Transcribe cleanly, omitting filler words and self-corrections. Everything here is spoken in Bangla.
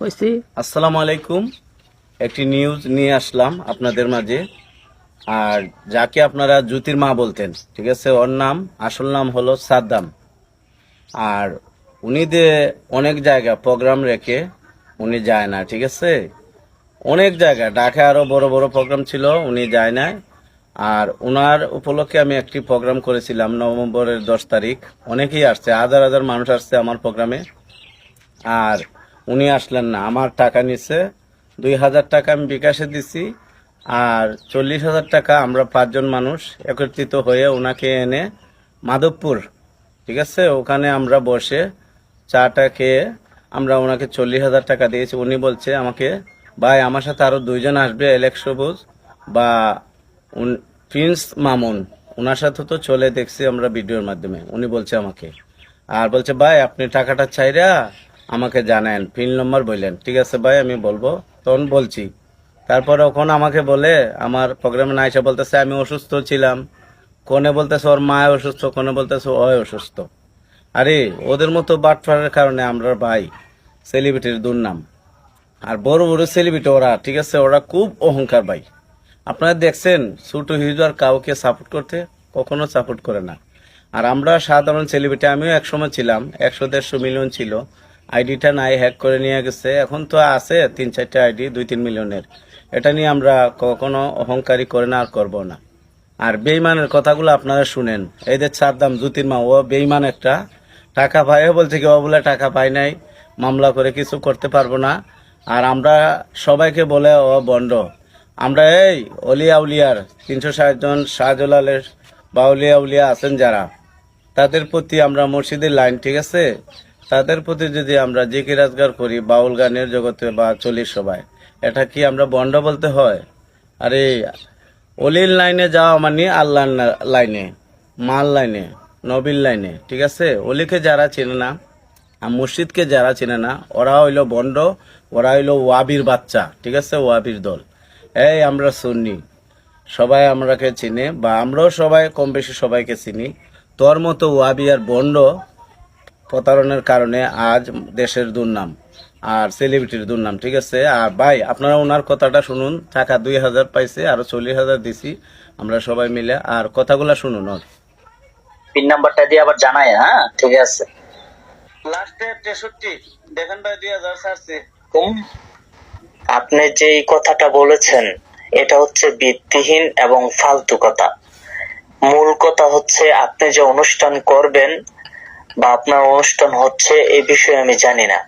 হয়েছি। আসসালামু আলাইকুম। একটি নিউজ নিয়ে আসলাম আপনাদের মাঝে। আর যাকে আপনারা জ্যোতির মা বলতেন, ঠিক আছে, ওর নাম, আসল নাম হলো সাদ্দাম। আর উনি যে অনেক জায়গা প্রোগ্রাম রেখে উনি যায় না, ঠিক আছে। অনেক জায়গায় ঢাকায় আরো বড় বড় প্রোগ্রাম ছিল, উনি যায় না। আর উনার উপলক্ষে আমি একটি প্রোগ্রাম করেছিলাম নভেম্বরের 10 তারিখ। অনেকেই আসছে, হাজার হাজার মানুষ আসছে আমার প্রোগ্রামে। আর উনি আসলেন না, আমার টাকা নিছে। 2,000 টাকা আমি বিকাশে দিছি, আর 40,000 টাকা আমরা 5জন মানুষ একত্রিত হয়ে ওনাকে এনে মাধবপুর, ঠিক আছে, ওখানে আমরা বসে চাটা খেয়ে আমরা ওনাকে 40,000 টাকা দিয়েছি। উনি বলছে আমাকে, ভাই আমার সাথে আরো 2জন আসবে, এলেক্স সবুজ বা প্রিন্স মামুন, ওনার সাথে তো চলে দেখছি আমরা ভিডিওর মাধ্যমে। উনি বলছে আমাকে, আর বলছে ভাই আপনি টাকাটা চাইরা আমাকে জানেন, পিন নম্বর বললেন, ঠিক আছে ভাই আমি বলবো। তখন বলছি, তারপরে ওখানে আমাকে বলে আমার প্রোগ্রামে না এসে বলতেছে আমি অসুস্থ ছিলাম, কোনে বলতেছে ওর মা অসুস্থ, কোনে বলতেছে ও অসুস্থ। আরে ওদের মতো বাটফারের কারণে আমরা ভাই সেলিব্রিটির দুর্নাম। আর বড় বড় সেলিব্রিটি ওরা, ঠিক আছে, ওরা খুব অহংকার ভাই। আপনারা দেখছেন ছোট হিরো আর কাউকে সাপোর্ট করতে কখনো সাপোর্ট করে না। আর আমরা সাধারণ সেলিব্রিটি, আমিও একসময় ছিলাম, 100-150 মিলিয়ন ছিল। আইডিটা নাই, হ্যাক করে নিয়ে গেছে। এখন তো আছে 3-4টা আইডি 2-3 মিলিয়নের। এটা নিয়ে আমরা কখনো অহংকারী করে না, আর করবো না। আর বেইমানের কথাগুলো আপনারা শুনেন। এই যে সাদ্দাম জ্যোতির মা, ও বেইমান একটা। টাকা পাইও বলছে কি, ও বলে টাকা পাই নাই, মামলা করে কিছু করতে পারবো না। আর আমরা সবাইকে বলে ও বন্ড। আমরা এই অলিয়া উলিয়ার 360 জন শাহজালালের বা অলিয়া উলিয়া আছেন যারা, তাদের প্রতি আমরা মসজিদের লাইন, ঠিক আছে, তাদের প্রতি যদি আমরা জিকির আজগার করি বাউল গানের জগতে বা চলির সবাই, এটা কি আমরা বন্ড বলতে হয়? আরে অলির লাইনে যাওয়া মানে আল্লাহর লাইনে, মাল লাইনে, নবীর লাইনে, ঠিক আছে। অলিকে যারা চেনে না আর মসজিদকে যারা চেনে না, ওরা হইলো বন্ড, ওরা হইলো ওয়াবির বাচ্চা, ঠিক আছে, ওয়াবির দল। এই আমরা সুন্নি, সবাই আমরাকে চিনে, বা আমরাও সবাই কম বেশি সবাইকে চিনি। তোর মতো ওয়াবি আর বন্ড প্রতারণের কারণে আজ দেশের দুর্নাম আর সেলিব্রিটির দুর্নাম, ঠিক আছে। আর ভাই আপনারা ওনার কথাটা শুনুন। টাকা 2,000 পাইছে, আরো 40,000 দিছি আমরা সবাই মিলে। আর কথাগুলা শুনুন ওর। পিন নাম্বারটা দিয়ে আবার জানাই, হ্যাঁ ঠিক আছে। লাস্টে 63 দেখেন ভাই, 2,000 ছাড়ছে। আপনি যে এই কথাটা বলেছেন এটা হচ্ছে ভিত্তিহীন এবং ফালতু কথা। মূল কথা হচ্ছে আপনি যে অনুষ্ঠান করবেন বা আপনার অনুষ্ঠান হচ্ছে এই বিষয়ে আমি জানি না।